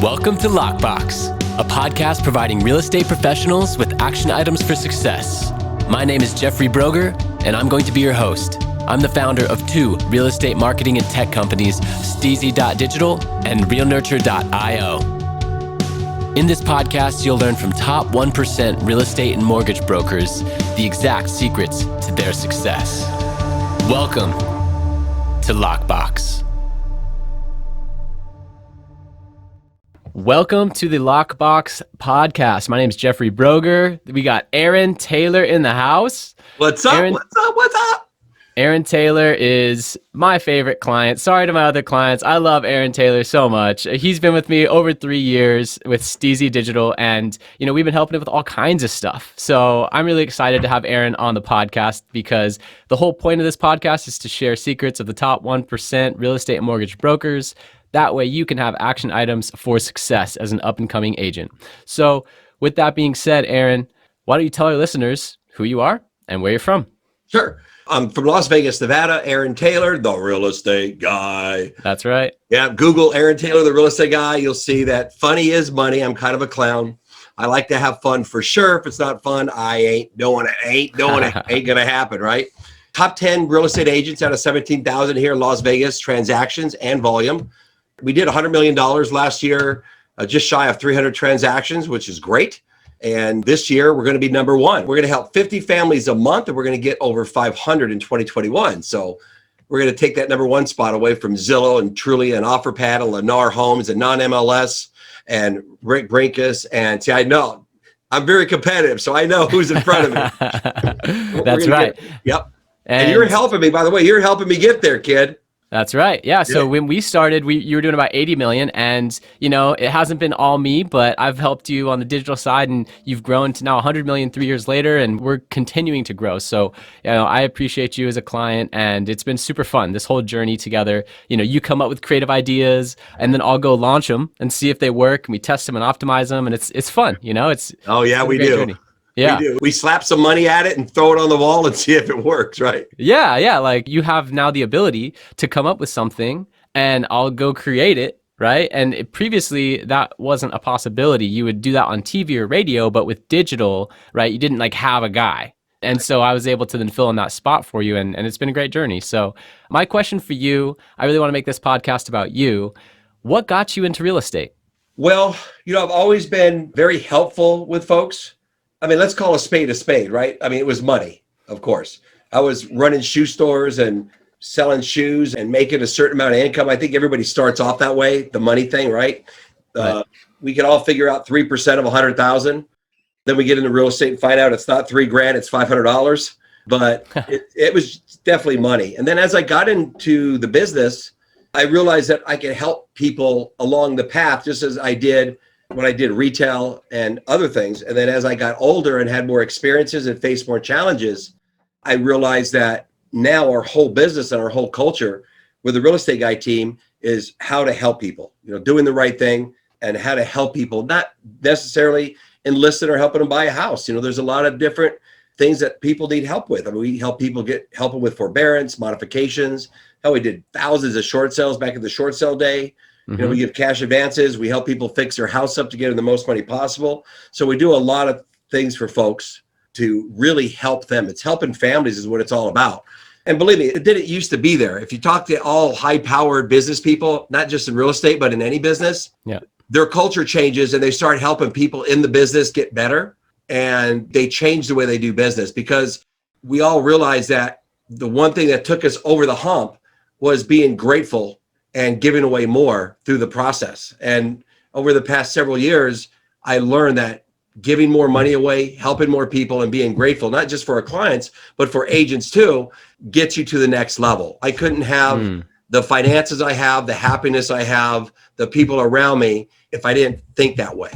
Welcome to Lockbox, a podcast providing real estate professionals with action items for success. My name is Jeffrey Brogger, and I'm going to be your host. I'm the founder of two real estate marketing and tech companies, STEEZY.Digital and Realtor.io. In this podcast, you'll learn from top 1% real estate and mortgage brokers the exact secrets to their success. Welcome to Lockbox. Welcome to the Lockbox podcast. My name is Jeffrey Brogger. We got Aaron Taylor in the house. What's up? What's up? Aaron Taylor is my favorite client. Sorry to my other clients. I love Aaron Taylor so much. He's been with me over 3 years with STEEZY.Digital, and we've been helping him with all kinds of stuff. So I'm really excited to have Aaron on the podcast because the whole point of this podcast is to share secrets of the top 1% real estate and mortgage brokers. That way you can have action items for success as an up-and-coming agent. So with that being said, Aaron, why don't you tell our listeners who you are and where you're from? Sure. I'm from Las Vegas, Nevada. Aaron Taylor, the real estate guy. That's right. Yeah, Google Aaron Taylor, the real estate guy. You'll see that funny is money. I'm kind of a clown. I like to have fun for sure. If it's not fun, I ain't doing it. Ain't going to happen, right? Top 10 real estate agents out of 17,000 here in Las Vegas, transactions and volume. We did $100 million last year, just shy of 300 transactions, which is great. And this year, we're going to be number one. We're going to help 50 families a month, and we're going to get over 500 in 2021. So we're going to take that number one spot away from Zillow and Trulia and OfferPad and Lennar Homes and non-MLS and Rick Brinkus. And see, I know I'm very competitive, so I know who's in front of me. That's right. Yep. And you're helping me, by the way. You're helping me get there, kid. That's right. Yeah. So when we started, you were doing about 80 million, and it hasn't been all me, but I've helped you on the digital side, and you've grown to now 100 million 3 years later, and we're continuing to grow. So, I appreciate you as a client, and it's been super fun, this whole journey together. You come up with creative ideas, and then I'll go launch them and see if they work, and we test them and optimize them, and it's fun. Oh yeah, we do. Journey. Yeah. We do. We slap some money at it and throw it on the wall and see if it works, right? Yeah. Like you have now the ability to come up with something and I'll go create it, right? And previously that wasn't a possibility. You would do that on TV or radio, but with digital, right, you didn't have a guy. And so I was able to then fill in that spot for you, and it's been a great journey. So my question for you, I really want to make this podcast about you. What got you into real estate? Well, I've always been very helpful with folks. Let's call a spade, right? It was money, of course. I was running shoe stores and selling shoes and making a certain amount of income. I think everybody starts off that way, the money thing, right? Right. We can all figure out 3% of 100,000. Then we get into real estate and find out it's not $3,000, it's $500. But it was definitely money. And then as I got into the business, I realized that I could help people along the path, just as I did when I did retail and other things. And then as I got older and had more experiences and faced more challenges, I realized that now our whole business and our whole culture with the real estate guy team is how to help people, doing the right thing and how to help people, not necessarily enlisting or helping them buy a house. There's a lot of different things that people need help with. We help people help them with forbearance, modifications. How we did thousands of short sales back in the short sale day. We give cash advances. We help people fix their house up to get them the most money possible. So we do a lot of things for folks to really help them. It's helping families is what it's all about. And believe me, it didn't used to be there. If you talk to all high-powered business people, not just in real estate, but in any business, their culture changes and they start helping people in the business get better. And they change the way they do business because we all realize that the one thing that took us over the hump was being grateful and giving away more through the process. And over the past several years, I learned that giving more money away, helping more people, and being grateful, not just for our clients, but for agents too, gets you to the next level. I couldn't have the finances I have, the happiness I have, the people around me, if I didn't think that way.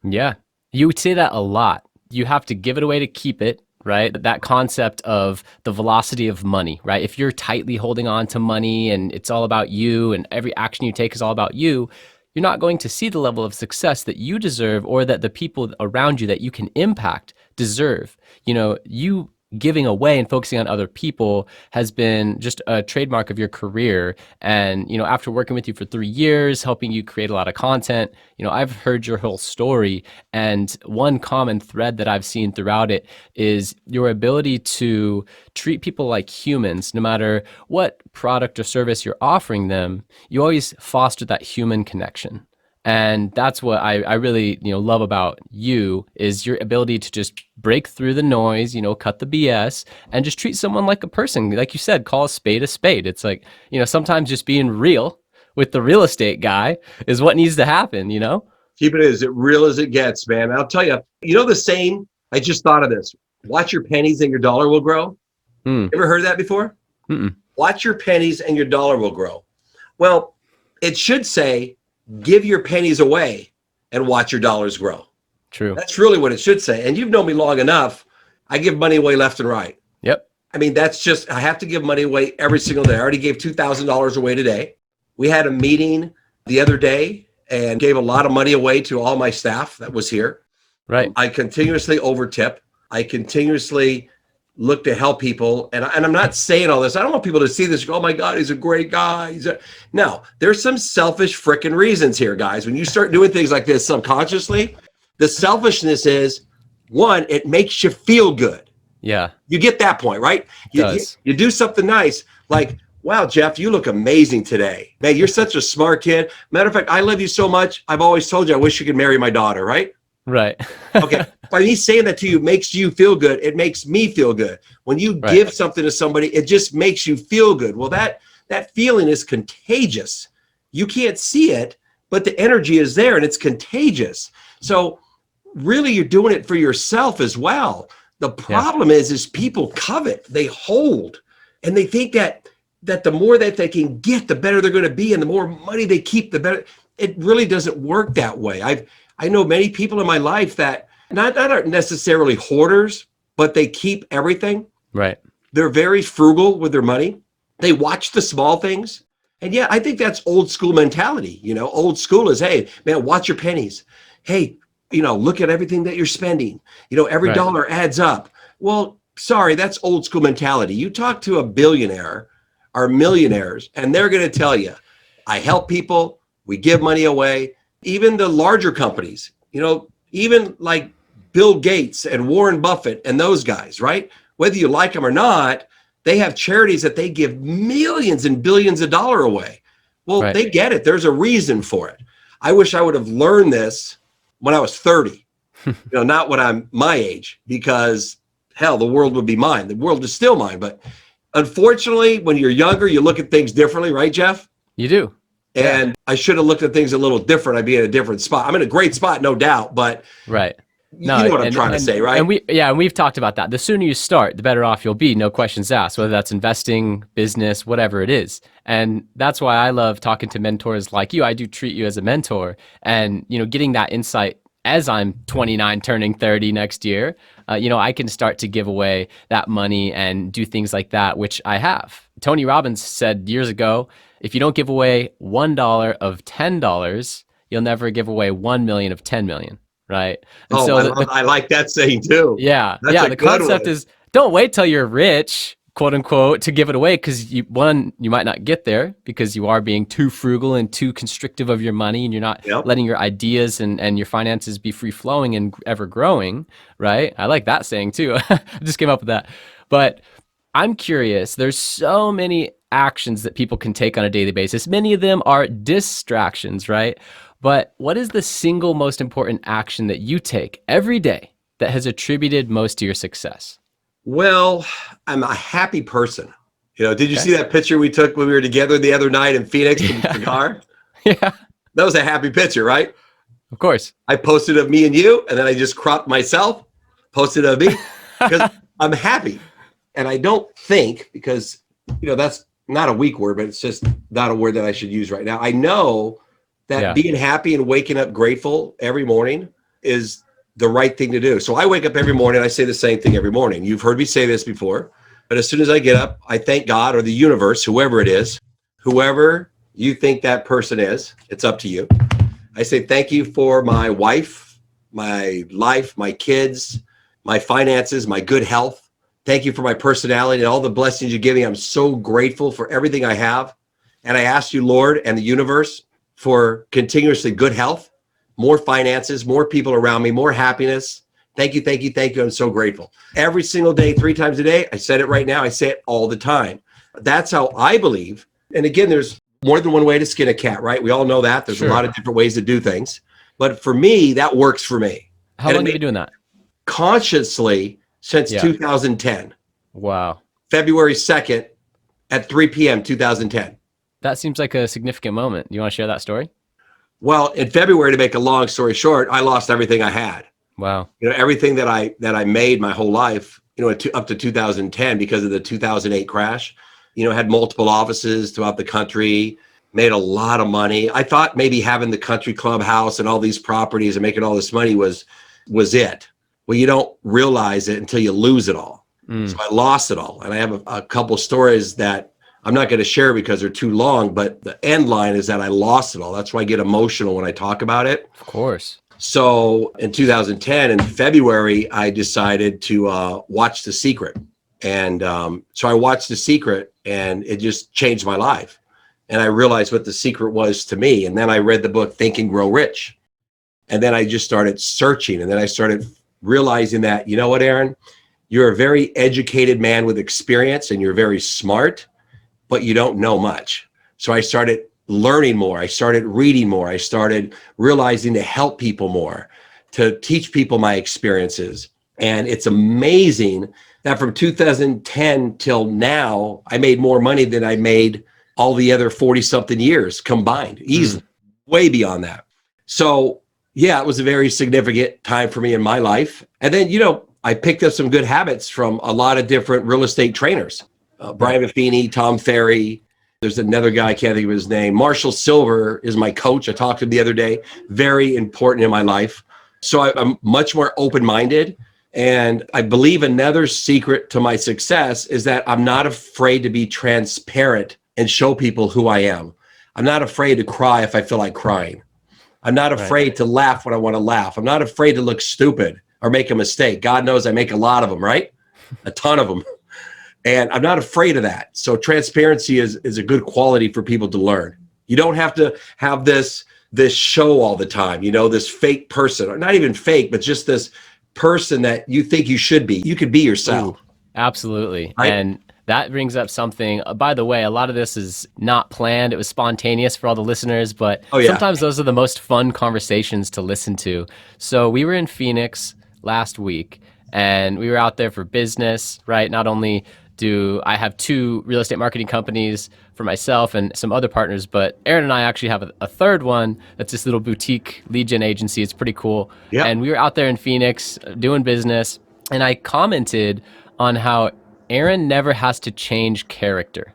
Yeah, you would say that a lot. You have to give it away to keep it. Right? That concept of the velocity of money, right? If you're tightly holding on to money and it's all about you and every action you take is all about you, you're not going to see the level of success that you deserve or that the people around you that you can impact deserve. You giving away and focusing on other people has been just a trademark of your career. And, after working with you for 3 years, helping you create a lot of content, I've heard your whole story. And one common thread that I've seen throughout it is your ability to treat people like humans. No matter what product or service you're offering them, you always foster that human connection. And that's what I really, love about you is your ability to just break through the noise, cut the BS and just treat someone like a person. Like you said, call a spade a spade. It's like, sometimes just being real with the real estate guy is what needs to happen, Keep it as real as it gets, man. I'll tell you, the saying, I just thought of this. Watch your pennies and your dollar will grow. Ever heard that before? Mm-mm. Watch your pennies and your dollar will grow. Well, it should say, give your pennies away and watch your dollars grow. True. That's really what it should say. And you've known me long enough. I give money away left and right. Yep. I mean, that's just, I have to give money away every single day. I already gave $2,000 away today. We had a meeting the other day and gave a lot of money away to all my staff that was here. Right. I continuously overtip. I continuously look to help people. And I'm not saying all this. I don't want people to see this. Oh my God, he's a great guy. No, there's some selfish freaking reasons here, guys. When you start doing things like this subconsciously, the selfishness is, one, it makes you feel good. Yeah. You get that point, right? You do something nice like, wow, Jeff, you look amazing today. Man, you're such a smart kid. Matter of fact, I love you so much. I've always told you I wish you could marry my daughter, right? Right. Okay. By me saying that to you makes you feel good. It makes me feel good. When you give something to somebody, it just makes you feel good. Well, that feeling is contagious. You can't see it, but the energy is there and it's contagious. So really you're doing it for yourself as well. The problem is people covet, they hold, and they think that the more that they can get, the better they're going to be. And the more money they keep, the better. It really doesn't work that way. I know many people in my life that not are necessarily hoarders, but they keep everything. Right. They're very frugal with their money. They watch the small things. And yeah, I think that's old school mentality. Old school is, hey, man, watch your pennies. Hey, look at everything that you're spending. Every dollar adds up. Well, sorry, that's old school mentality. You talk to a billionaire or millionaires, and they're going to tell you, I help people. We give money away. Even the larger companies, even like Bill Gates and Warren Buffett and those guys, right? Whether you like them or not, they have charities that they give millions and billions of dollars away. Well, they get it. There's a reason for it. I wish I would have learned this when I was 30, not when I'm my age, because hell, the world would be mine. The world is still mine. But unfortunately, when you're younger, you look at things differently, right, Jeff? You do. And I should have looked at things a little different. I'd be in a different spot. I'm in a great spot, no doubt, but you know what I'm trying to say, right? And we've talked about that. The sooner you start, the better off you'll be. No questions asked, whether that's investing, business, whatever it is. And that's why I love talking to mentors like you. I do treat you as a mentor, and getting that insight as I'm 29, turning 30 next year. I can start to give away that money and do things like that, which I have. Tony Robbins said years ago, if you don't give away $1 of $10, you'll never give away 1 million of 10 million. Right. And I like that saying too. Yeah. The concept is don't wait till you're rich, quote unquote, to give it away. Cause you might not get there because you are being too frugal and too constrictive of your money, and you're not letting your ideas and your finances be free flowing and ever growing. Right. I like that saying too. I just came up with that. But I'm curious, there's so many actions that people can take on a daily basis. Many of them are distractions, right? But what is the single most important action that you take every day that has attributed most to your success? Well, I'm a happy person. Did you see that picture we took when we were together the other night in Phoenix in the car? Yeah. That was a happy picture, right? Of course. I posted of me and you, and then I just cropped myself, posted of me, because I'm happy. And I don't think, because, that's not a weak word, but it's just not a word that I should use right now. I know that being happy and waking up grateful every morning is the right thing to do. So I wake up every morning. I say the same thing every morning. You've heard me say this before, but as soon as I get up, I thank God or the universe, whoever it is, whoever you think that person is, it's up to you. I say, thank you for my wife, my life, my kids, my finances, my good health. Thank you for my personality and all the blessings you give me. I'm so grateful for everything I have. And I ask you, Lord, and the universe for continuously good health, more finances, more people around me, more happiness. Thank you, thank you, thank you. I'm so grateful. Every single day, 3 times a day. I said it right now. I say it all the time. That's how I believe. And again, there's more than one way to skin a cat, right? We all know that. There's a lot of different ways to do things. But for me, that works for me. How long have you been doing that? Consciously since 2010. Wow. February 2nd at 3 p.m. 2010. That seems like a significant moment. You want to share that story? Well, in February, to make a long story short, I lost everything I had. Wow. Everything that I made my whole life, up to 2010 because of the 2008 crash. Had multiple offices throughout the country, made a lot of money. I thought maybe having the country clubhouse and all these properties and making all this money was it. Well, you don't realize it until you lose it all. So I lost it all. And I have a couple stories that I'm not going to share because they're too long, but the end line is that I lost it all. That's why I get emotional when I talk about it. Of course. So in 2010, in February, I decided to watch The Secret. And so I watched The Secret and it just changed my life. And I realized what The Secret was to me. And then I read the book Think and Grow Rich. And then I just started searching. And then I started realizing that, you know what, Aaron, you're a very educated man with experience and you're very smart, but you don't know much. So I started learning more. I started reading more. I started realizing to help people more, to teach people my experiences. And it's amazing that from 2010 till now, I made more money than I made all the other 40 something years combined, easily, way beyond that. So yeah, it was a very significant time for me in my life. And then, I picked up some good habits from a lot of different real estate trainers. Brian Buffini, Tom Ferry. There's another guy, I can't think of his name. Marshall Silver is my coach. I talked to him the other day. Very important in my life. So I'm much more open-minded. And I believe another secret to my success is that I'm not afraid to be transparent and show people who I am. I'm not afraid to cry if I feel like crying. I'm not afraid to laugh when I want to laugh. I'm not afraid to look stupid or make a mistake. God knows I make a lot of them, right? A ton of them. And I'm not afraid of that. So transparency is a good quality for people to learn. You don't have to have this show all the time, this fake person, or not even fake, but just this person that you think you should be. You could be yourself. Ooh, absolutely. Right? And that brings up something. By the way, a lot of this is not planned. It was spontaneous for all the listeners, but sometimes those are the most fun conversations to listen to. So we were in Phoenix last week and we were out there for business, right? Not only do I have 2 real estate marketing companies for myself and some other partners, but Aaron and I actually have a third one that's this little boutique lead gen agency. It's pretty cool. Yep. And we were out there in Phoenix doing business, and I commented on how Aaron never has to change character.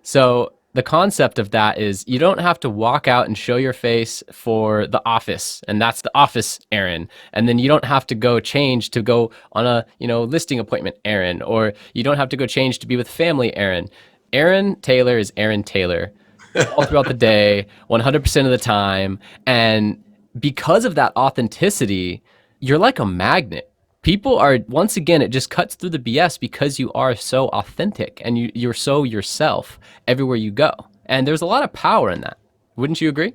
So the concept of that is you don't have to walk out and show your face for the office, and that's the office Aaron. And then you don't have to go change to go on a listing appointment Aaron, or you don't have to go change to be with family Aaron. Aaron Taylor is Aaron Taylor all throughout the day, 100% of the time. And because of that authenticity, you're like a magnet. People are, once again, it just cuts through the BS because you are so authentic and you're so yourself everywhere you go. And there's a lot of power in that. Wouldn't you agree?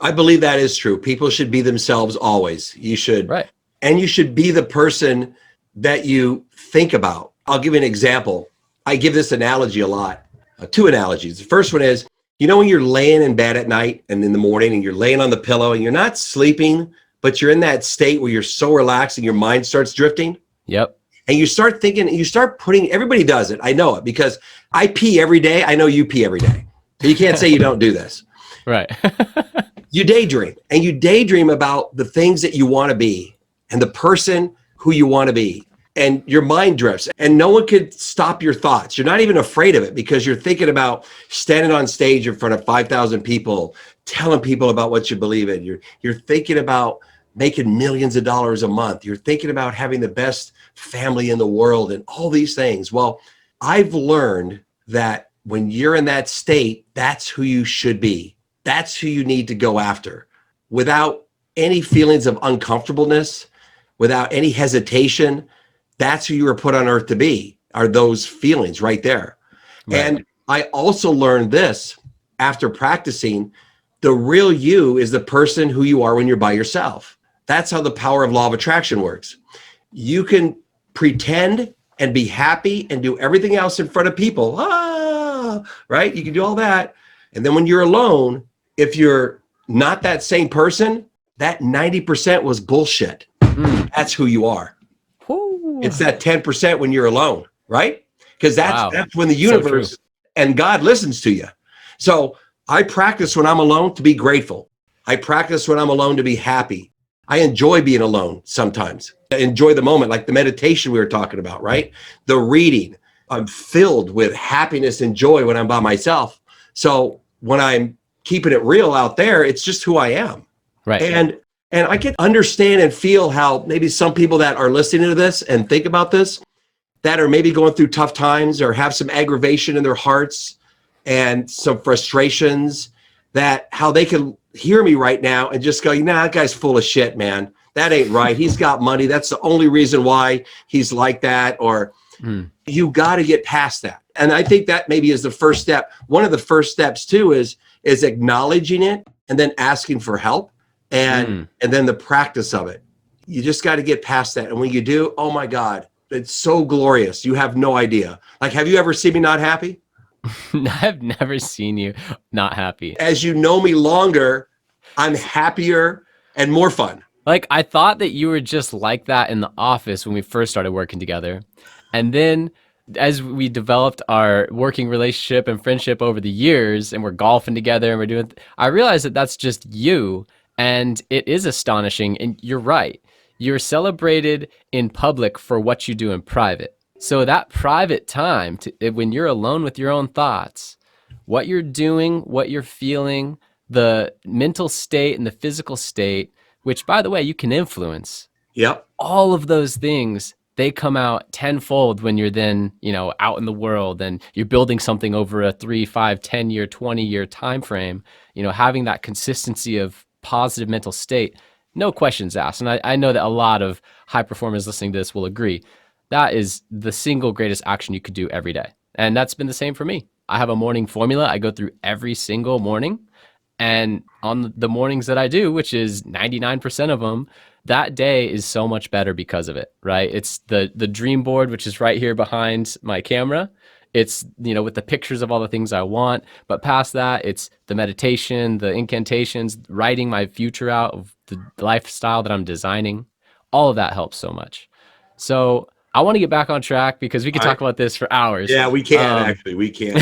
I believe that is true. People should be themselves always. You should. Right. And you should be the person that you think about. I'll give you an example. I give this analogy a lot. 2 analogies. The first one is, when you're laying in bed at night and in the morning and you're laying on the pillow and you're not sleeping, but you're in that state where you're so relaxed and your mind starts drifting. Yep. And you start thinking, and you start putting, everybody does it. I know it because I pee every day. I know you pee every day. So you can't say you don't do this. Right. You daydream, and you daydream about the things that you want to be and the person who you want to be. And your mind drifts and no one could stop your thoughts. You're not even afraid of it because you're thinking about standing on stage in front of 5,000 people, telling people about what you believe in. You're thinking about making millions of dollars a month. You're thinking about having the best family in the world and all these things. Well, I've learned that when you're in that state, that's who you should be. That's who you need to go after without any feelings of uncomfortableness, without any hesitation. That's who you were put on earth to be. are those feelings right there. Right. And I also learned this after practicing. The real you is the person who you are when you're by yourself. That's how the power of law of attraction works. You can pretend and be happy and do everything else in front of people. Right? You can do all that. And then when you're alone, if you're not that same person, that 90% was bullshit. That's who you are. Woo. It's that 10% when you're alone, right? Because Wow. that's when the universe and God listens to you. So I practice when I'm alone to be grateful. I practice when I'm alone to be happy. I enjoy being alone sometimes. I enjoy the moment, like the meditation we were talking about, right? The reading. I'm filled with happiness and joy when I'm by myself. So when I'm keeping it real out there, it's just who I am. Right. And I can understand and feel how maybe some people that are listening to this and think about this, that are maybe going through tough times or have some aggravation in their hearts and some frustrations, that how they can hear me right now and just go, nah, that guy's full of shit, man. That ain't right. He's got money. That's the only reason why he's like that. Or you got to get past that. And I think that maybe is the first step. One of the first steps too is acknowledging it and then asking for help and then the practice of it. You just got to get past that. And when you do, oh my God, it's so glorious. You have no idea. Like, have you ever seen me not happy? I've never seen you not happy. As you know me longer, I'm happier and more fun. Like, I thought that you were just like that in the office when we first started working together. And then as we developed our working relationship and friendship over the years, and we're golfing together and we're doing, I realized that that's just you. And it is astonishing. And you're right. You're celebrated in public for what you do in private. So that private time, when you're alone with your own thoughts, what you're doing, what you're feeling, the mental state and the physical state, which, by the way, you can influence. Yep. All of those things, they come out tenfold when you're then, out in the world and you're building something over a 3, 5, 10-year, 20-year time frame. Having that consistency of positive mental state, no questions asked. And I know that a lot of high performers listening to this will agree. That is the single greatest action you could do every day. And that's been the same for me. I have a morning formula I go through every single morning. And on the mornings that I do, which is 99% of them, that day is so much better because of it, right? It's the dream board, which is right here behind my camera. It's, with the pictures of all the things I want. But past that, it's the meditation, the incantations, writing my future out of the lifestyle that I'm designing. All of that helps so much. So I want to get back on track because we could talk about this for hours. Yeah, we can actually. We can.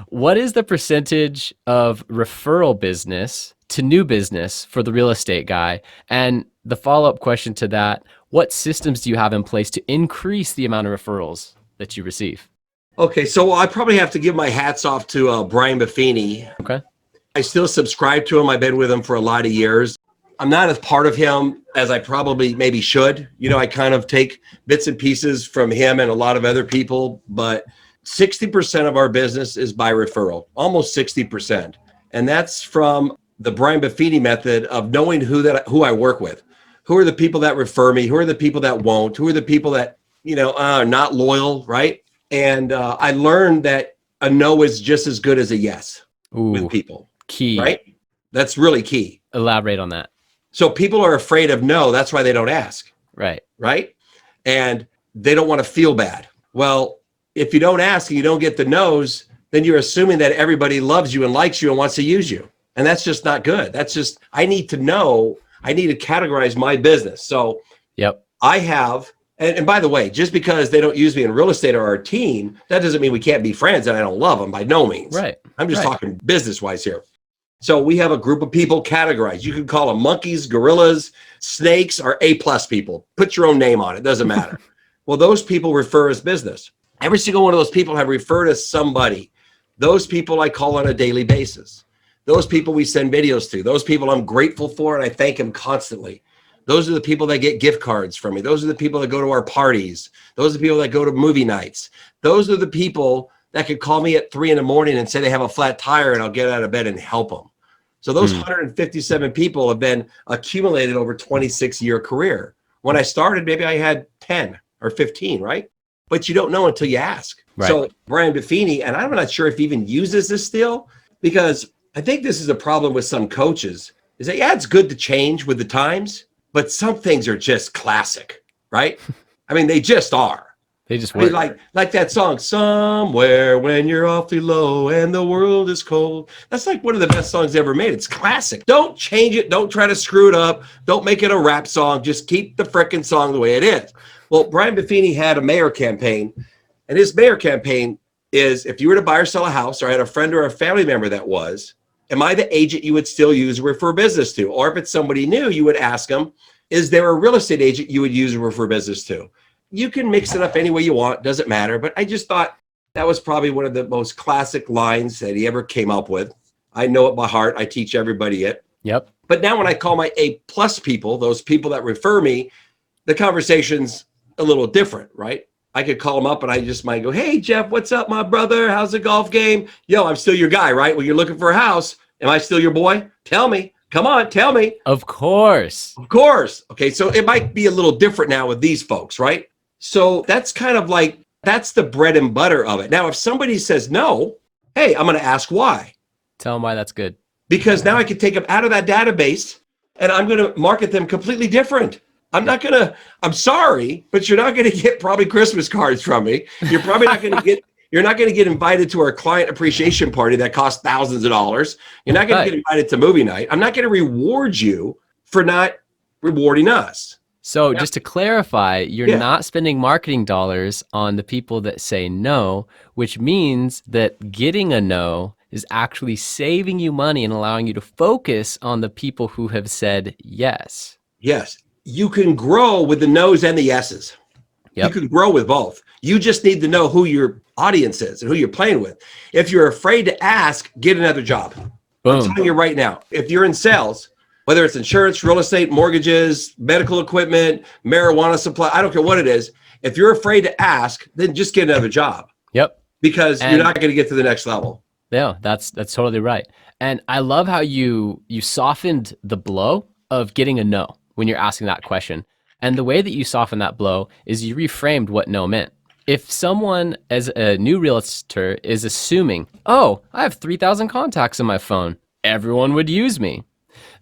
What is the percentage of referral business to new business for the real estate guy? And the follow-up question to that, what systems do you have in place to increase the amount of referrals that you receive? Okay, so I probably have to give my hats off to Brian Buffini. Okay. I still subscribe to him. I've been with him for a lot of years. I'm not as part of him as I probably maybe should. I kind of take bits and pieces from him and a lot of other people, but 60% of our business is by referral, almost 60%. And that's from the Brian Buffini method of knowing who I work with. Who are the people that refer me? Who are the people that won't? Who are the people that, are not loyal, right? And I learned that a no is just as good as a yes with people. Key. Right? That's really key. Elaborate on that. So people are afraid of no. That's why they don't ask. Right. Right. And they don't want to feel bad. Well, if you don't ask and you don't get the no's, then you're assuming that everybody loves you and likes you and wants to use you. And that's just not good. That's just, I need to know, I need to categorize my business. So I have, and by the way, just because they don't use me in real estate or our team, that doesn't mean we can't be friends and I don't love them by no means. Right. I'm just talking business wise here. So we have a group of people categorized. You can call them monkeys, gorillas, snakes, or A+ people. Put your own name on it. Doesn't matter. Well, those people refer us business. Every single one of those people have referred us somebody. Those people I call on a daily basis. Those people we send videos to. Those people I'm grateful for and I thank them constantly. Those are the people that get gift cards from me. Those are the people that go to our parties. Those are the people that go to movie nights. Those are the people that could call me at 3 a.m. and say they have a flat tire and I'll get out of bed and help them. So those 157 people have been accumulated over 26-year career. When I started, maybe I had 10 or 15, right? but you don't know until you ask. Right. So Brian Buffini, and I'm not sure if he even uses this still, because I think this is a problem with some coaches, is that, yeah, it's good to change with the times, but some things are just classic, right? I mean, they just are. They just I mean, work. like that song, Somewhere When You're Awfully Low and the World is Cold. That's like one of the best songs ever made. It's classic. Don't change it. Don't try to screw it up. Don't make it a rap song. Just keep the frickin' song the way it is. Well, Brian Buffini had a mayor campaign, and his mayor campaign is, if you were to buy or sell a house, or had a friend or a family member that was, am I the agent you would still use or refer business to? Or if it's somebody new, you would ask them, is there a real estate agent you would use or refer business to? You can mix it up any way you want, doesn't matter. But I just thought that was probably one of the most classic lines that he ever came up with. I know it by heart. I teach everybody it. Yep. But now when I call my A+ people, those people that refer me, the conversation's a little different, right? I could call them up and I just might go, hey, Jeff, what's up, my brother? How's the golf game? Yo, I'm still your guy, right? When you're looking for a house, am I still your boy? Tell me. Come on, tell me. Of course. Of course. Okay, so it might be a little different now with these folks, right? So that's kind of like, that's the bread and butter of it. Now, if somebody says no, hey, I'm going to ask why. Tell them why that's good. Because now I can take them out of that database and I'm going to market them completely different. I'm sorry, but you're not going to get probably Christmas cards from me. You're probably not going to get, you're not going to get invited to our client appreciation party that costs thousands of dollars. You're not going to get invited to movie night. I'm not going to reward you for not rewarding us. So just to clarify, you're not spending marketing dollars on the people that say no, which means that getting a no is actually saving you money and allowing you to focus on the people who have said yes. Yes. You can grow with the no's and the yeses. Yep. You can grow with both. You just need to know who your audience is and who you're playing with. If you're afraid to ask, get another job. Boom. I'm telling you right now, if you're in sales, whether it's insurance, real estate, mortgages, medical equipment, marijuana supply, I don't care what it is. If you're afraid to ask, then just get another job. Yep. Because you're not going to get to the next level. Yeah, that's totally right. And I love how you softened the blow of getting a no when you're asking that question. And the way that you soften that blow is you reframed what no meant. If someone as a new realtor is assuming, oh, I have 3,000 contacts on my phone, everyone would use me.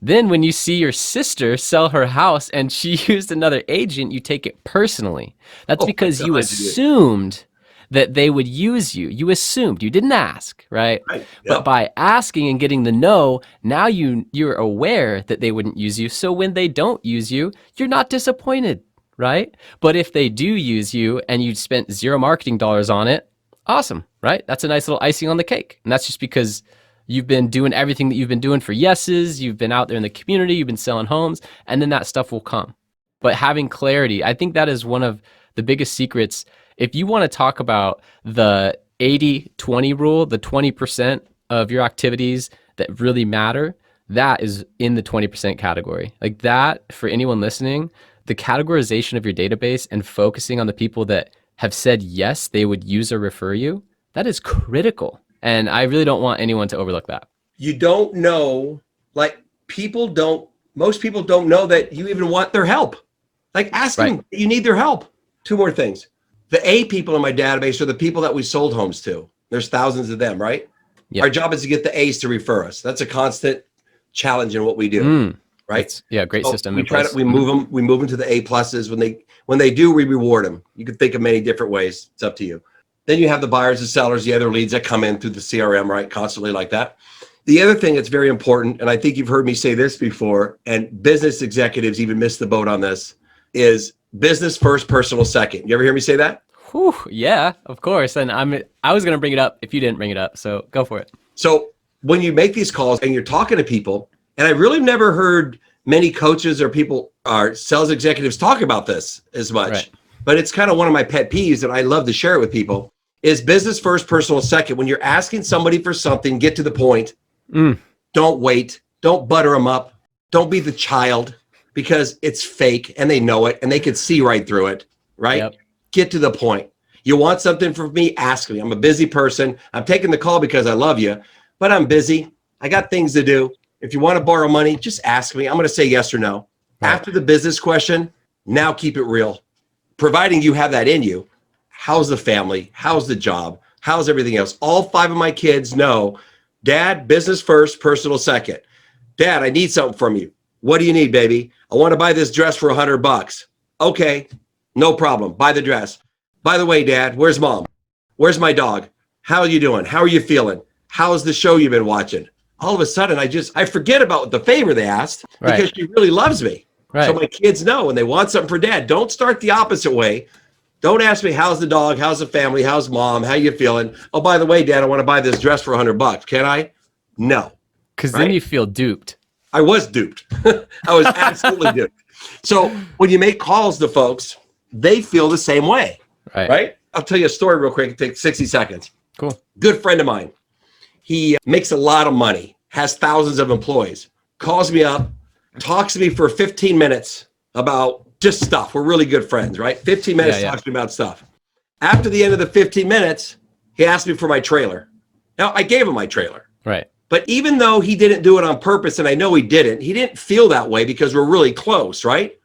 Then when you see your sister sell her house and she used another agent, you take it personally. That's because you assumed that they would use you. You assumed, you didn't ask, right? Right. Yep. But by asking and getting the no, now you're aware that they wouldn't use you. So when they don't use you, you're not disappointed, right? But if they do use you and you spent zero marketing dollars on it, awesome, right? That's a nice little icing on the cake. And that's just because you've been doing everything that you've been doing for yeses, you've been out there in the community, you've been selling homes, and then that stuff will come. But having clarity, I think that is one of the biggest secrets. If you want to talk about the 80-20 rule, the 20% of your activities that really matter, that is in the 20% category. Like that, for anyone listening, the categorization of your database and focusing on the people that have said yes, they would use or refer you, that is critical. And I really don't want anyone to overlook that. You don't know, like most people don't know that you even want their help. Like ask them, you need their help. Two more things. The A people in my database are the people that we sold homes to. There's thousands of them, right? Yep. Our job is to get the A's to refer us. That's a constant challenge in what we do, right? Great system. We move them to the A+. When they do, we reward them. You can think of many different ways. It's up to you. Then you have the buyers, the sellers, the other leads that come in through the CRM, right? Constantly like that. The other thing that's very important, and I think you've heard me say this before, and business executives even miss the boat on this, is business first, personal second. You ever hear me say that? Whew, yeah, of course. And I was going to bring it up if you didn't bring it up. So go for it. So when you make these calls and you're talking to people, and I really never heard many coaches or people or sales executives talk about this as much, but it's kind of one of my pet peeves that I love to share it with people, is business first, personal second. When you're asking somebody for something, get to the point. Don't wait. Don't butter them up. Don't be the child, because it's fake and they know it and they can see right through it, right? Yep. Get to the point. You want something from me? Ask me. I'm a busy person. I'm taking the call because I love you, but I'm busy. I got things to do. If you want to borrow money, just ask me. I'm going to say yes or no. After the business question, now keep it real. Providing you have that in you, how's the family? How's the job? How's everything else? All 5 of my kids know, Dad, business first, personal second. Dad, I need something from you. What do you need, baby? I want to buy this dress for $100. Okay, no problem. Buy the dress. By the way, Dad, where's Mom? Where's my dog? How are you doing? How are you feeling? How's the show you've been watching? All of a sudden, I forget about the favor they asked because she really loves me. Right. So my kids know when they want something for Dad, don't start the opposite way. Don't ask me, how's the dog? How's the family? How's Mom? How you feeling? Oh, by the way, Dad, I want to buy this dress for $100. Can I? No. Because then you feel duped. I was duped. I was absolutely duped. So when you make calls to folks, they feel the same way. Right? I'll tell you a story real quick. It takes 60 seconds. Cool. Good friend of mine. He makes a lot of money, has thousands of employees, calls me up, talks to me for 15 minutes about just stuff. We're really good friends, right? 15 minutes talks to me about stuff. After the end of the 15 minutes, he asked me for my trailer. Now, I gave him my trailer. Right. But even though he didn't do it on purpose, and I know he didn't feel that way because we're really close, right?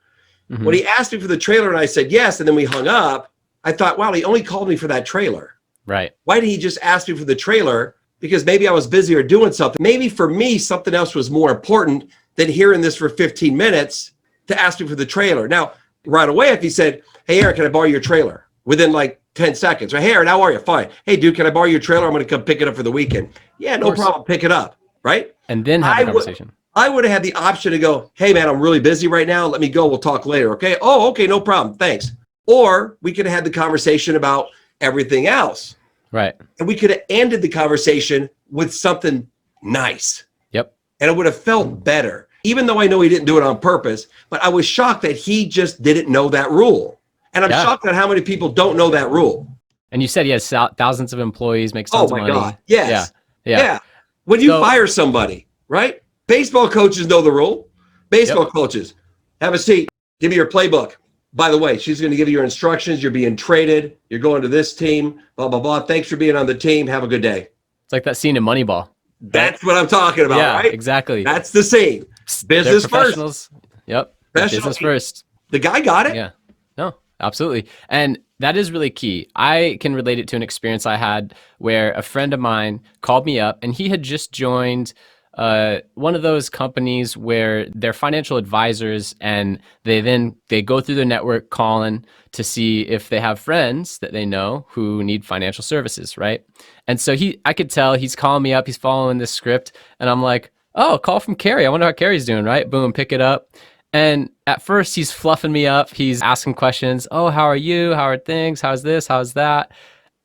Mm-hmm. When he asked me for the trailer and I said yes, and then we hung up, I thought, wow, he only called me for that trailer. Right. Why did he just ask me for the trailer? Because maybe I was busy or doing something. Maybe for me, something else was more important than hearing this for 15 minutes to ask me for the trailer. Now, right away, if he said, hey, Aaron, can I borrow your trailer? Within like 10 seconds. Or, hey, Aaron, how are you? Fine. Hey, dude, can I borrow your trailer? I'm going to come pick it up for the weekend. Yeah, no problem. Pick it up. Right? And then have a conversation. I would have had the option to go, hey, man, I'm really busy right now. Let me go. We'll talk later. Okay. Oh, okay. No problem. Thanks. Or we could have had the conversation about everything else. Right. And we could have ended the conversation with something nice. Yep. And it would have felt better, even though I know he didn't do it on purpose. But I was shocked that he just didn't know that rule. And I'm shocked at how many people don't know that rule. And you said he has thousands of employees, makes tons of money. Oh, my God. Yes. Yeah. When you fire somebody, right? Baseball coaches know the rule. Baseball coaches, have a seat. Give me your playbook. By the way, she's going to give you your instructions. You're being traded. You're going to this team, blah, blah, blah. Thanks for being on the team. Have a good day. It's like that scene in Moneyball. That's what I'm talking about, right? Exactly. That's the scene. Business first. Yep. Business first. The guy got it. Yeah. No, absolutely. And that is really key. I can relate it to an experience I had where a friend of mine called me up and he had just joined one of those companies where they're financial advisors and they go through their network calling to see if they have friends that they know who need financial services, right? And so I could tell he's calling me up, he's following this script, and I'm like, oh, call from Carrie. I wonder how Carrie's doing, right? Boom, pick it up. And at first he's fluffing me up. He's asking questions. Oh, how are you? How are things? How's this? How's that?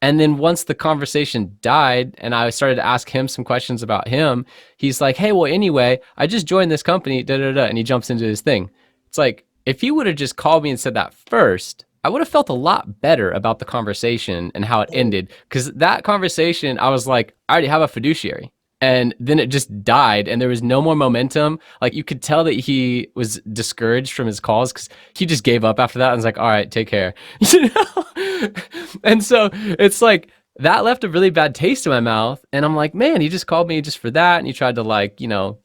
And then once the conversation died and I started to ask him some questions about him, he's like, hey, well, anyway, I just joined this company, and he jumps into his thing. It's like, if he would have just called me and said that first, I would have felt a lot better about the conversation and how it ended. Because that conversation, I was like, I already have a fiduciary. And then it just died and there was no more momentum. Like you could tell that he was discouraged from his calls because he just gave up after that and was like, all right, take care. You know? And so it's like that left a really bad taste in my mouth. And I'm like, man, he just called me just for that. And he tried to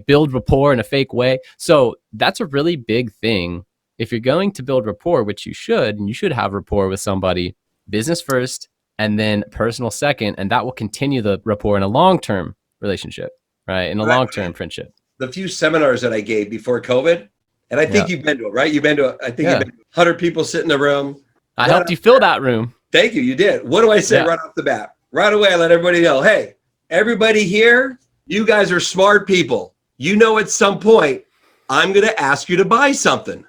build rapport in a fake way. So that's a really big thing. If you're going to build rapport, which you should, and you should have rapport with somebody, business first, and then personal second, and that will continue the rapport in a long-term relationship, right? In a long-term friendship. The few seminars that I gave before COVID, and I think you've been to it, right? You've been to it. I think you've been to 100 people sit in the room. I helped you fill that room. Thank you. You did. What do I say right off the bat? Right away, I let everybody know, hey, everybody here, you guys are smart people. You know at some point, I'm going to ask you to buy something,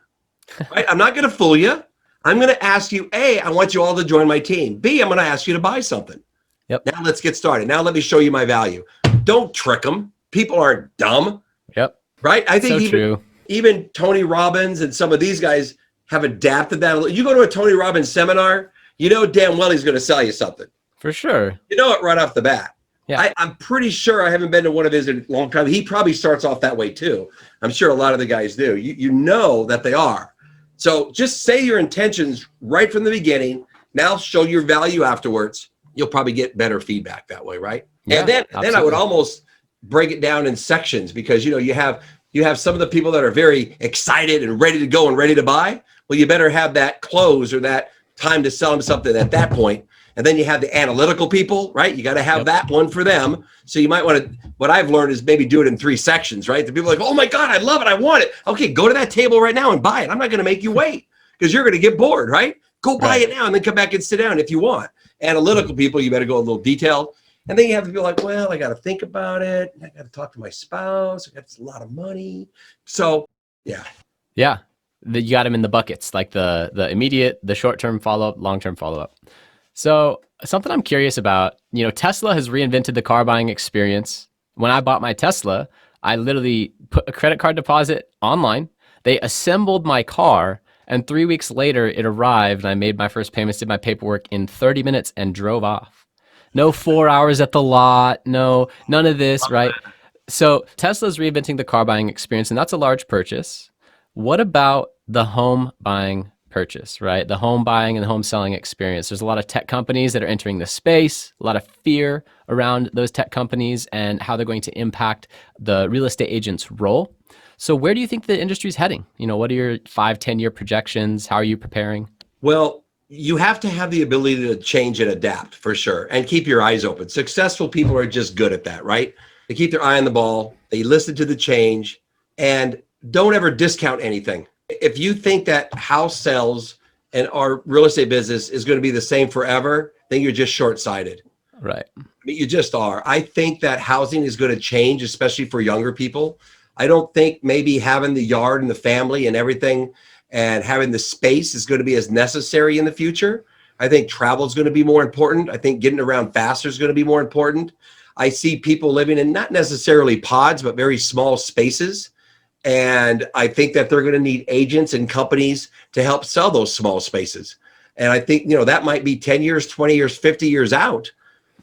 right? I'm not going to fool you. I'm going to ask you, A, I want you all to join my team. B, I'm going to ask you to buy something. Yep. Now let's get started. Now let me show you my value. Don't trick them. People aren't dumb. Yep. Right? I think even Tony Robbins and some of these guys have adapted that. You go to a Tony Robbins seminar, you know damn well he's going to sell you something. For sure. You know it right off the bat. Yeah. I'm pretty sure I haven't been to one of his in a long time. He probably starts off that way too. I'm sure a lot of the guys do. You know that they are. So just say your intentions right from the beginning. Now show your value afterwards. You'll probably get better feedback that way, right? Yeah, and then I would almost break it down in sections because you have some of the people that are very excited and ready to go and ready to buy. Well, you better have that close or that time to sell them something at that point. And then you have the analytical people, right? You got to have that one for them. So you might want to, what I've learned is maybe do it in 3 sections, right? The people are like, oh my God, I love it. I want it. Okay, go to that table right now and buy it. I'm not going to make you wait because you're going to get bored, right? Go buy it now and then come back and sit down if you want. Analytical people, you better go a little detailed. And then you have to be like, well, I got to think about it. I got to talk to my spouse. I got a lot of money. So yeah. Yeah. You got them in the buckets, like the immediate, the short-term follow-up, long-term follow-up. So something I'm curious about, Tesla has reinvented the car buying experience. When I bought my Tesla, I literally put a credit card deposit online. They assembled my car, and 3 weeks later it arrived, and I made my first payments, did my paperwork in 30 minutes and drove off. No 4 hours at the lot, no, none of this, right? So Tesla's reinventing the car buying experience, and that's a large purchase. What about the home buying purchase, right? The home buying and the home selling experience. There's a lot of tech companies that are entering the space, a lot of fear around those tech companies and how they're going to impact the real estate agent's role. So where do you think the industry is heading? What are your 5-10 year projections? How are you preparing? Well, you have to have the ability to change and adapt for sure, and keep your eyes open. Successful people are just good at that, right? They keep their eye on the ball. They listen to the change and don't ever discount anything. If you think that house sales and our real estate business is going to be the same forever, then you're just short-sighted. Right. I mean, you just are. I think that housing is going to change, especially for younger people. I don't think maybe having the yard and the family and everything and having the space is going to be as necessary in the future. I think travel is going to be more important. I think getting around faster is going to be more important. I see people living in not necessarily pods, but very small spaces. And I think that they're going to need agents and companies to help sell those small spaces. And I think, that might be 10 years, 20 years, 50 years out.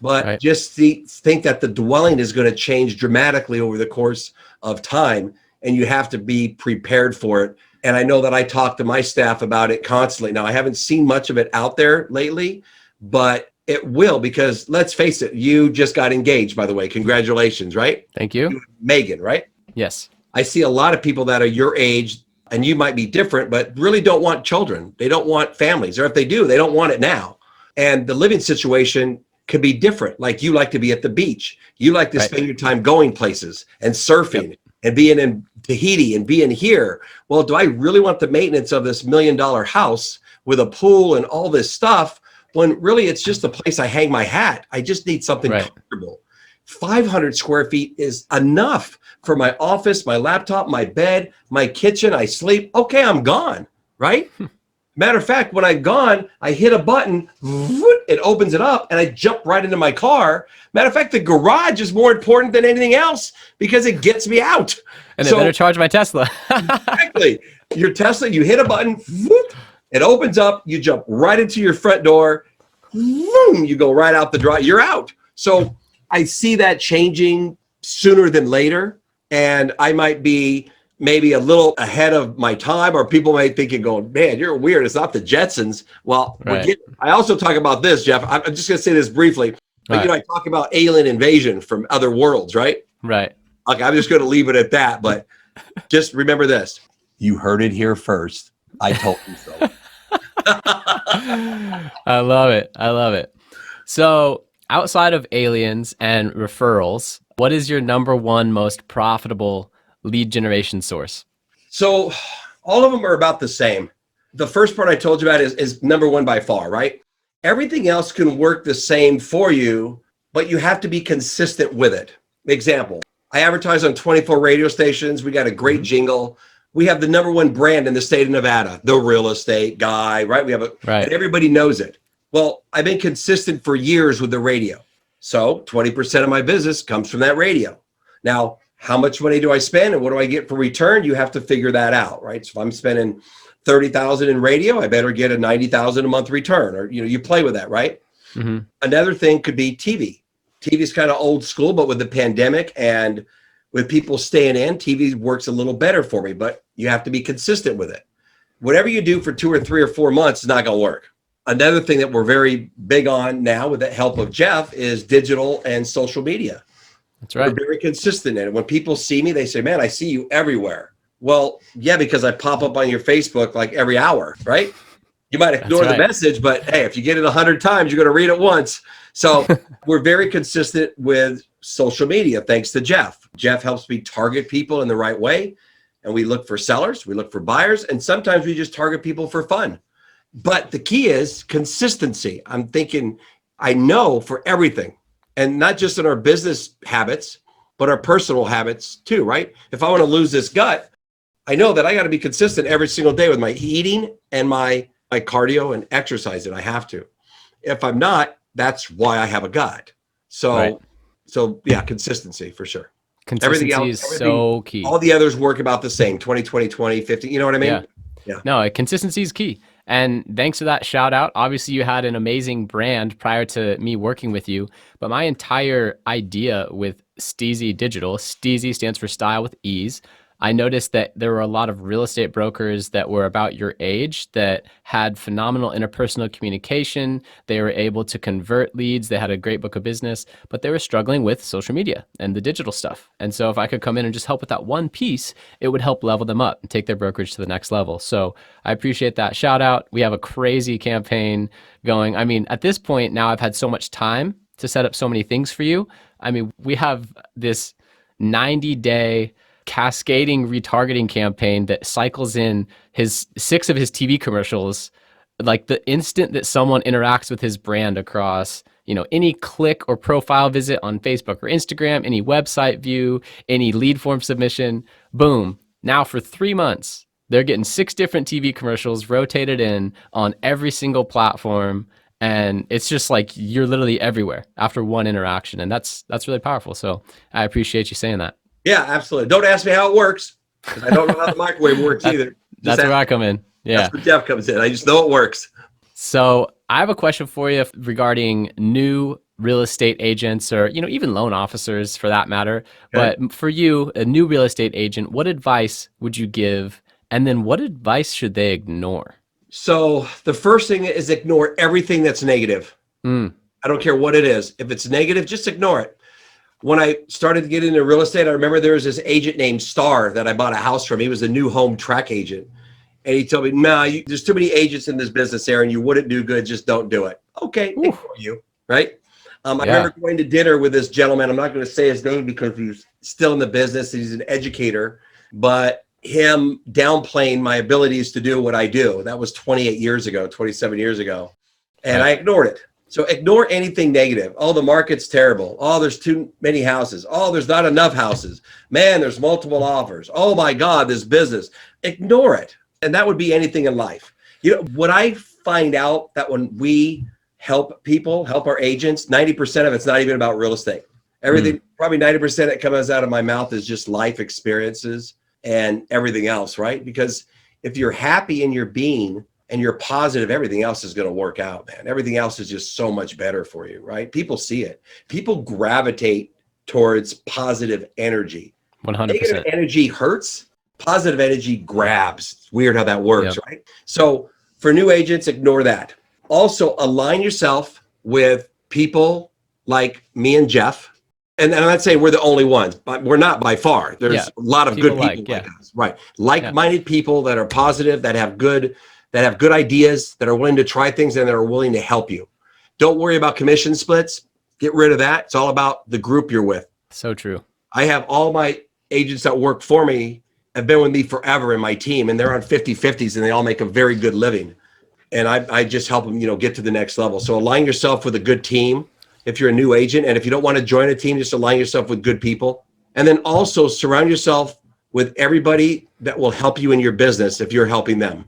But just think that the dwelling is going to change dramatically over the course of time. And you have to be prepared for it. And I know that I talk to my staff about it constantly. Now, I haven't seen much of it out there lately, but it will, because let's face it, you just got engaged, by the way. Congratulations, right? Thank you. Megan, right? Yes. I see a lot of people that are your age, and you might be different, but really don't want children. They don't want families, or if they do, they don't want it now. And the living situation could be different. Like you like to be at the beach. You like to spend your time going places and surfing and being in Tahiti and being here. Well, do I really want the maintenance of this $1 million house with a pool and all this stuff when really it's just a place I hang my hat? I just need something comfortable. 500 square feet is enough for my office, my laptop, my bed, my kitchen. I sleep. Okay, I'm gone, right? Matter of fact, when I'm gone, I hit a button, it opens it up, and I jump right into my car. Matter of fact, the garage is more important than anything else because it gets me out. And they better charge my Tesla. Exactly. Your Tesla, you hit a button, it opens up, you jump right into your front door, you go right out the drive, you're out. So I see that changing sooner than later, and I might be maybe a little ahead of my time, or people might think and going, man, you're weird. It's not the Jetsons. Well, I also talk about this, Jeff. I'm just going to say this briefly. But, I talk about alien invasion from other worlds, right? Right. Okay, I'm just going to leave it at that. But just remember this. You heard it here first. I told you so. I love it. I love it. So outside of aliens and referrals, what is your number one most profitable lead generation source? So all of them are about the same. The first part I told you about is number one by far, right? Everything else can work the same for you, but you have to be consistent with it. Example, I advertise on 24 radio stations. We got a great jingle. We have the number one brand in the state of Nevada, the real estate guy, right? We have and everybody knows it. Well, I've been consistent for years with the radio. So 20% of my business comes from that radio. Now, how much money do I spend and what do I get for return? You have to figure that out, right? So if I'm spending $30,000 in radio, I better get a $90,000 a month return, or you play with that, right? Mm-hmm. Another thing could be TV. TV is kind of old school, but with the pandemic and with people staying in, TV works a little better for me, but you have to be consistent with it. Whatever you do for 2 or 3 or 4 months is not going to work. Another thing that we're very big on now with the help of Jeff is digital and social media. That's right. We're very consistent in it. When people see me, they say, man, I see you everywhere. Well, yeah, because I pop up on your Facebook like every hour, right? You might That's ignore the right. message, but hey, if you get it 100 times, you're going to read it once. So we're very consistent with social media, thanks to Jeff. Jeff helps me target people in the right way. And we look for sellers, we look for buyers, and sometimes we just target people for fun. But the key is consistency. I'm thinking, I know for everything, and not just in our business habits, but our personal habits too, right? If I want to lose this gut, I know that I got to be consistent every single day with my eating and my cardio and exercising. I have to. If I'm not, that's why I have a gut. Right. So yeah, consistency for sure. Everything Consistency else, is so key. all the others work about the same, 20, 20, 20, 50. You know what I mean? Yeah. Yeah. No, consistency is key. And thanks for that shout out. Obviously, you had an amazing brand prior to me working with you. But my entire idea with STEEZY.Digital, STEEZY stands for style with ease. I noticed that there were a lot of real estate brokers that were about your age that had phenomenal interpersonal communication. They were able to convert leads. They had a great book of business, but they were struggling with social media and the digital stuff. And so if I could come in and just help with that one piece, it would help level them up and take their brokerage to the next level. So I appreciate that shout out. We have a crazy campaign going. I mean, at this point now I've had so much time to set up so many things for you. I mean, we have this 90-day cascading retargeting campaign that cycles in his 6 of his TV commercials. Like the instant that someone interacts with his brand across, any click or profile visit on Facebook or Instagram, any website view, any lead form submission, boom. Now for 3 months, they're getting 6 different TV commercials rotated in on every single platform. And it's just like you're literally everywhere after one interaction. And that's really powerful. So I appreciate you saying that. Yeah, absolutely. Don't ask me how it works, because I don't know how the microwave works either. That's where I come in. Yeah. That's where Jeff comes in. I just know it works. So I have a question for you regarding new real estate agents, or even loan officers for that matter. Okay. But for you, a new real estate agent, what advice would you give? And then what advice should they ignore? So the first thing is ignore everything that's negative. I don't care what it is. If it's negative, just ignore it. When I started to get into real estate, I remember there was this agent named Star that I bought a house from. He was a new home track agent. And he told me, nah, there's too many agents in this business, Aaron. You wouldn't do good. Just don't do it. Okay, ignore you, right? I remember going to dinner with this gentleman. I'm not going to say his name because he's still in the business. He's an educator. But him downplaying my abilities to do what I do. That was 28 years ago, 27 years ago. And I ignored it. So ignore anything negative. Oh, the market's terrible. Oh, there's too many houses. Oh, there's not enough houses. Man, there's multiple offers. Oh my God, this business. Ignore it. And that would be anything in life. What I find out that when we help people, help our agents, 90% of it's not even about real estate. Everything, probably 90% that comes out of my mouth is just life experiences and everything else, right? Because if you're happy in your being, and you're positive, everything else is going to work out, man. Everything else is just so much better for you, right? People see it. People gravitate towards positive energy. 100%. Negative energy hurts. Positive energy grabs. It's weird how that works, right? So for new agents, ignore that. Also, align yourself with people like me and Jeff. And I'm not saying we're the only ones, but we're not by far. There's a lot of good people like us, right? Like-minded people that are positive, that have good ideas, that are willing to try things, and that are willing to help you. Don't worry about commission splits. Get rid of that. It's all about the group you're with. So true. I have all my agents that work for me have been with me forever in my team, and they're on 50-50s, and they all make a very good living. And I just help them, get to the next level. So align yourself with a good team if you're a new agent. And if you don't want to join a team, just align yourself with good people. And then also surround yourself with everybody that will help you in your business if you're helping them.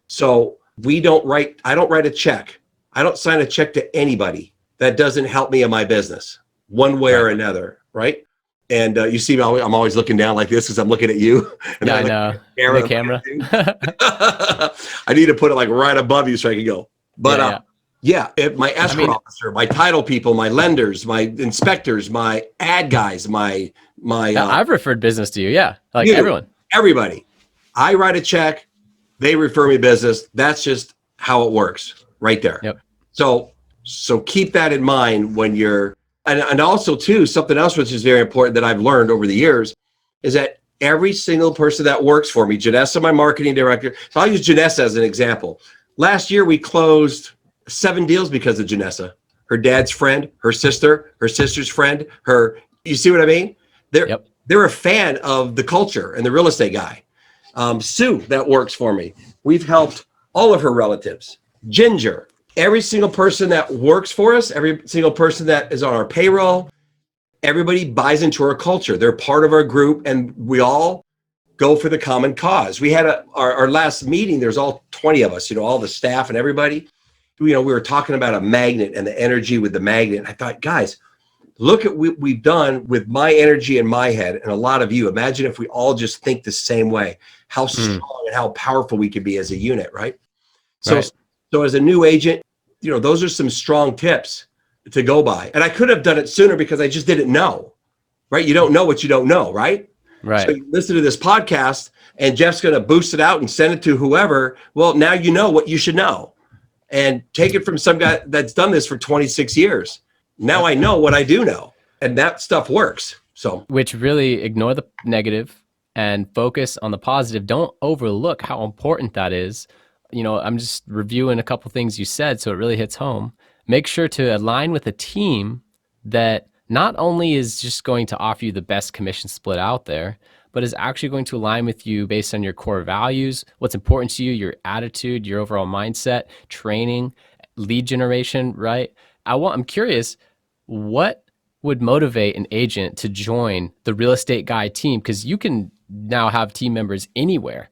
So I don't write a check. I don't sign a check to anybody that doesn't help me in my business one way or another, right? And you see, I'm always looking down like this because I'm looking at you. And I know. The camera. I need to put it like right above you so I can go. But if my escrow officer, my title people, my lenders, my inspectors, my ad guys, I've referred business to you. Yeah. Like everybody. I write a check. They refer me business. That's just how it works right there. Yep. So keep that in mind when you're, and also too, something else which is very important that I've learned over the years is that every single person that works for me, Janessa, my marketing director, so I'll use Janessa as an example. last year we closed 7 deals because of Janessa. Her dad's friend, her sister's friend, you see what I mean? Yep. They're a fan of the culture and the real estate guy. Sue, that works for me. We've helped all of her relatives. Ginger, every single person that works for us, every single person that is on our payroll, everybody buys into our culture. They're part of our group, and we all go for the common cause. We had our last meeting, there's all 20 of us, all the staff and everybody. We were talking about a magnet and the energy with the magnet. I thought, guys, look at what we've done with my energy in my head and a lot of you. Imagine if we all just think the same way, how strong and how powerful we could be as a unit, right? So as a new agent, those are some strong tips to go by. And I could have done it sooner because I just didn't know, right? You don't know what you don't know, right? Right. So you listen to this podcast and Jeff's going to boost it out and send it to whoever. Well, now you know what you should know, and take it from some guy that's done this for 26 years. Now I know what I do know, and that stuff works. So, which really ignore the negative and focus on the positive. Don't overlook how important that is. I'm just reviewing a couple things you said, so it really hits home. Make sure to align with a team that not only is just going to offer you the best commission split out there, but is actually going to align with you based on your core values, what's important to you, your attitude, your overall mindset, training, lead generation, right? I'm curious, what would motivate an agent to join the Real Estate Guy team? Because you can now have team members anywhere.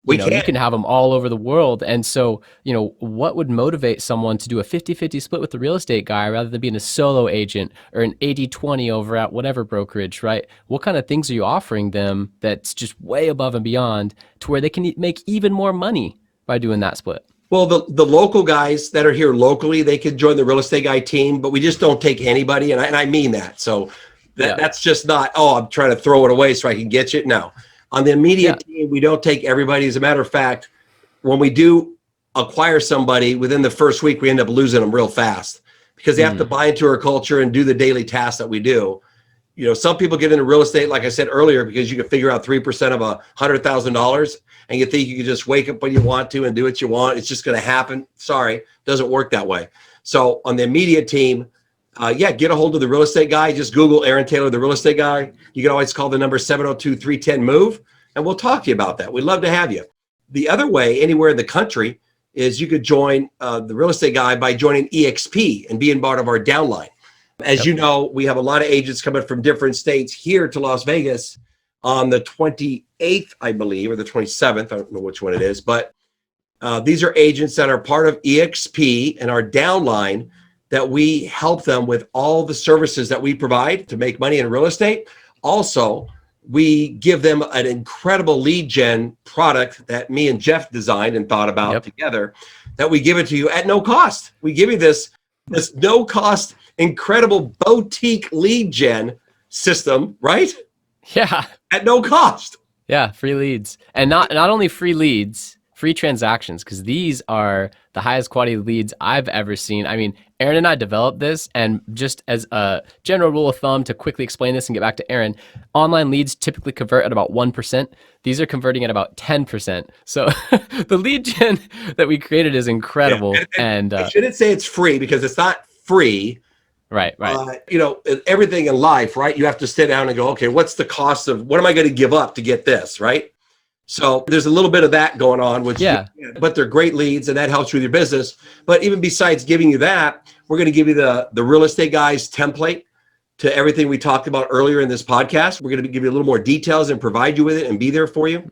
You can have them all over the world. And so, what would motivate someone to do a 50-50 split with the Real Estate Guy rather than being a solo agent or an 80-20 over at whatever brokerage, right? What kind of things are you offering them that's just way above and beyond to where they can make even more money by doing that split? Well, the local guys that are here locally, they could join the Real Estate Guy team, but we just don't take anybody. And I mean that. So that's just not, I'm trying to throw it away so I can get you. No. On the immediate team, we don't take everybody. As a matter of fact, when we do acquire somebody, within the first week, we end up losing them real fast because they have to buy into our culture and do the daily tasks that we do. Some people get into real estate, like I said earlier, because you can figure out 3% of $100,000 and you think you can just wake up when you want to and do what you want. It's just going to happen. Sorry, doesn't work that way. So on the immediate team, get a hold of the Real Estate Guy. Just Google Aaron Taylor, the Real Estate Guy. You can always call the number 702-310-MOVE, and we'll talk to you about that. We'd love to have you. The other way, anywhere in the country, is you could join the Real Estate Guy by joining EXP and being part of our downline. As you know, we have a lot of agents coming from different states here to Las Vegas on the 28th, I believe, or the 27th. I don't know which one it is, but these are agents that are part of EXP and our downline, that we help them with all the services that we provide to make money in real estate. Also, we give them an incredible lead gen product that me and Jeff designed and thought about together, that we give it to you at no cost. We give you this no cost, incredible boutique lead gen system, right? Yeah. At no cost. Yeah, free leads. And not only free leads, free transactions, because these are the highest quality leads I've ever seen. I mean, Aaron and I developed this, and just as a general rule of thumb to quickly explain this and get back to Aaron, online leads typically convert at about 1%. These are converting at about 10%. So the lead gen that we created is incredible. Yeah. And I shouldn't say it's free because it's not free. Right. Everything in life, right? You have to sit down and go, okay, what's the cost of, what am I going to give up to get this, right? So there's a little bit of that going on, but they're great leads and that helps with your business. But even besides giving you that, we're going to give you the Real Estate Guys template to everything we talked about earlier in this podcast. We're going to give you a little more details and provide you with it and be there for you.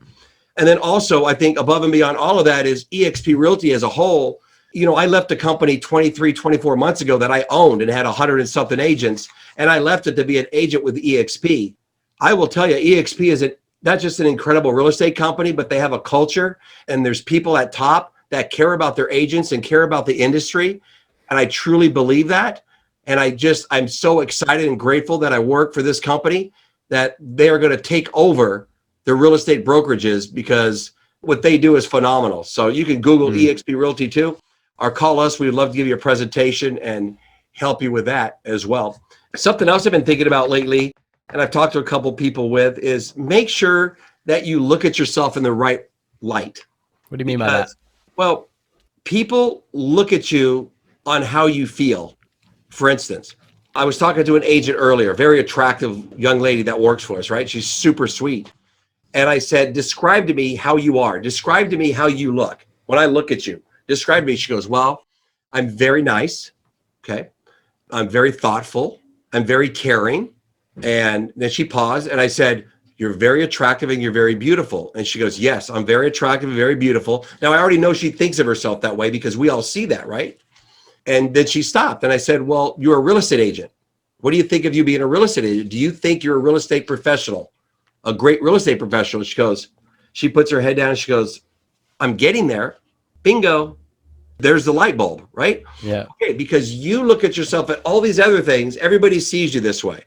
And then also, I think above and beyond all of that is eXp Realty as a whole. I left a company 23, 24 months ago that I owned and had 100 and something agents, and I left it to be an agent with eXp. I will tell you, eXp is not just an incredible real estate company, but they have a culture, and there's people at top that care about their agents and care about the industry. And I truly believe that. And I'm so excited and grateful that I work for this company, that they are going to take over the real estate brokerages, because what they do is phenomenal. So you can Google eXp Realty too, or call us. We'd love to give you a presentation and help you with that as well. Something else I've been thinking about lately, and I've talked to a couple people with, is make sure that you look at yourself in the right light. What do you mean by that? Well, people look at you on how you feel. For instance, I was talking to an agent earlier, very attractive young lady that works for us, right? She's super sweet. And I said, describe to me how you are. Describe to me how you look. When I look at you, describe to me. She goes, well, I'm very nice. Okay. I'm very thoughtful. I'm very caring. And then she paused and I said, you're very attractive and you're very beautiful. And she goes, yes, I'm very attractive and very beautiful. Now, I already know she thinks of herself that way because we all see that, right? And then she stopped and I said, well, you're a real estate agent. What do you think of you being a real estate agent? Do you think you're a real estate professional? A great real estate professional? She goes, she puts her head down and she goes, I'm getting there. Bingo. There's the light bulb, right? Yeah. Okay, because you look at yourself at all these other things, everybody sees you this way.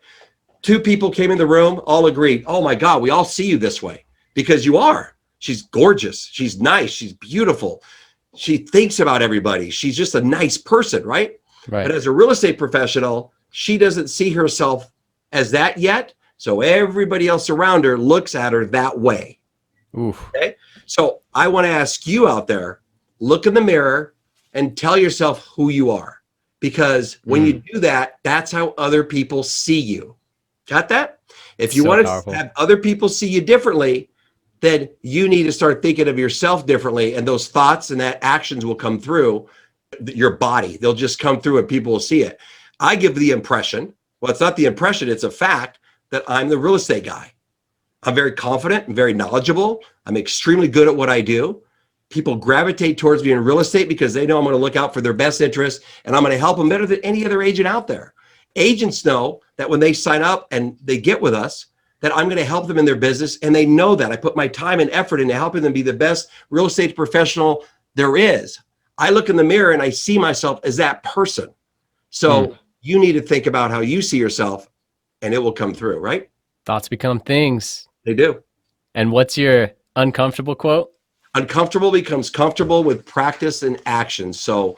Two people came in the room, all agreed, oh my God, we all see you this way because you are. She's gorgeous. She's nice. She's beautiful. She thinks about everybody. She's just a nice person, right? Right. But as a real estate professional, she doesn't see herself as that yet. So everybody else around her looks at her that way. Oof. Okay. So I want to ask you out there, look in the mirror and tell yourself who you are. Because when you do that, that's how other people see you. Got that? If you want to have other people see you differently, then you need to start thinking of yourself differently. And those thoughts and that actions will come through your body. They'll just come through and people will see it. I give the impression, well, it's not the impression, it's a fact that I'm the real estate guy. I'm very confident and very knowledgeable. I'm extremely good at what I do. People gravitate towards me in real estate because they know I'm going to look out for their best interest and I'm going to help them better than any other agent out there. Agents know that when they sign up and they get with us, that I'm going to help them in their business. And they know that I put my time and effort into helping them be the best real estate professional there is. I look in the mirror and I see myself as that person. So you need to think about how you see yourself and it will come through, right? Thoughts become things. They do. And what's your uncomfortable quote? Uncomfortable becomes comfortable with practice and action. So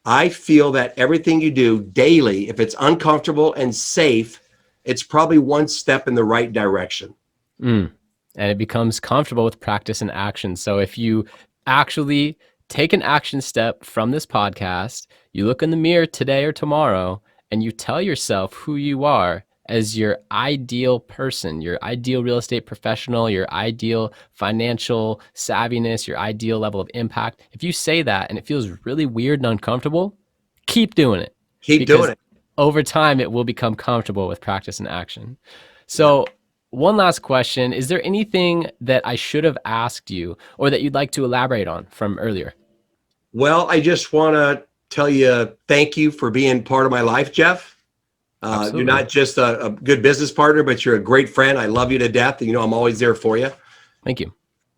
I feel that everything you do daily, if it's uncomfortable and safe, it's probably one step in the right direction. And it becomes comfortable with practice and action. So if you actually take an action step from this podcast, you look in the mirror today or tomorrow, and you tell yourself who you are as your ideal person, your ideal real estate professional, your ideal financial savviness, your ideal level of impact. If you say that and it feels really weird and uncomfortable, keep doing it. Keep doing it. Over time, it will become comfortable with practice and action. So one last question. Is there anything that I should have asked you or that you'd like to elaborate on from earlier? Well, I just want to tell you thank you for being part of my life, Jeff. You're not just a good business partner, but you're a great friend. I love you to death. You know, I'm always there for you. Thank you.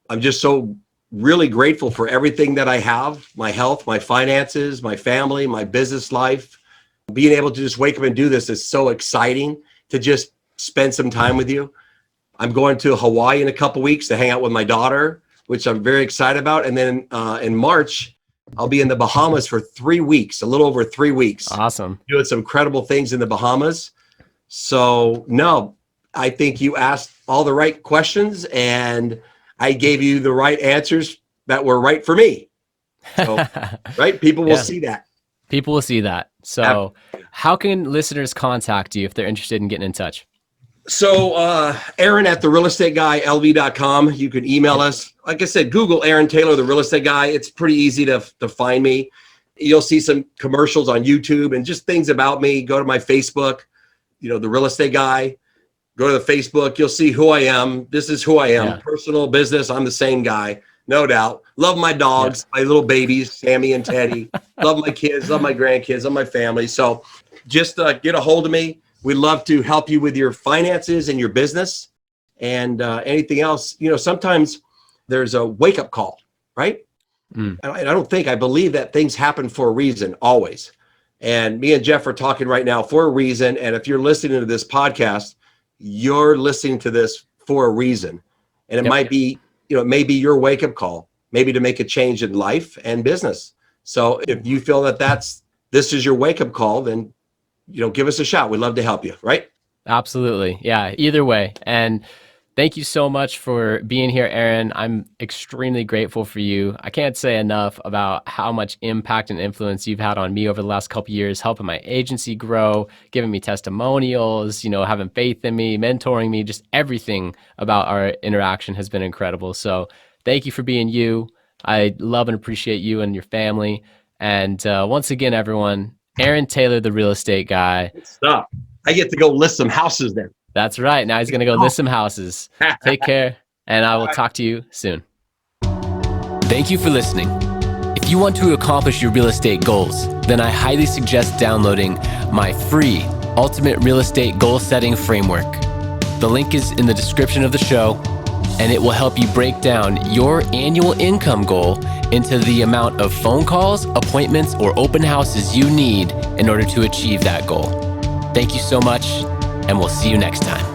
I'm just so really grateful for everything that I have, my health, my finances, my family, my business life. Being able to just wake up and do this is so exciting to just spend some time with you. I'm going to Hawaii in a couple weeks to hang out with my daughter, which I'm very excited about. And then in March, I'll be in the Bahamas for 3 weeks, a little over 3 weeks. Awesome. Doing some incredible things in the Bahamas. So no, I think you asked all the right questions and I gave you the right answers that were right for me. So, right? People will see that. People will see that. So how can listeners contact you if they're interested in getting in touch? So Aaron at therealestateguyLV.com. You can email us. Like I said, Google Aaron Taylor, the real estate guy. It's pretty easy to find me. You'll see some commercials on YouTube and just things about me. Go to my Facebook, you know, the real estate guy. Go to the Facebook. You'll see who I am. This is who I am. Yeah. Personal, business. I'm the same guy. No doubt. Love my dogs, my little babies, Sammy and Teddy. Love my kids, love my grandkids, love my family. So just get a hold of me. We'd love to help you with your finances and your business and anything else. You know, sometimes there's a wake-up call, right? And I believe that things happen for a reason, always. And me and Jeff are talking right now for a reason. And if you're listening to this podcast, you're listening to this for a reason. And it might be, you know, it may be your wake-up call, maybe to make a change in life and business. So if you feel that this is your wake-up call, then, you know, give us a shout. We'd love to help you, right? Absolutely. Yeah. Either way. And Thank you so much for being here, Aaron. I'm extremely grateful for you. I can't say enough about how much impact and influence you've had on me over the last couple of years, helping my agency grow, giving me testimonials, having faith in me, mentoring me, just everything about our interaction has been incredible. So thank you for being you. I love and appreciate you and your family. And once again, everyone, Aaron Taylor, the real estate guy. Good stuff. I get to go list some houses there. That's right. Now he's going to go list some houses. Take care, and I will talk to you soon. Thank you for listening. If you want to accomplish your real estate goals, then I highly suggest downloading my free Ultimate Real Estate Goal Setting Framework. The link is in the description of the show, and it will help you break down your annual income goal into the amount of phone calls, appointments, or open houses you need in order to achieve that goal. Thank you so much, and we'll see you next time.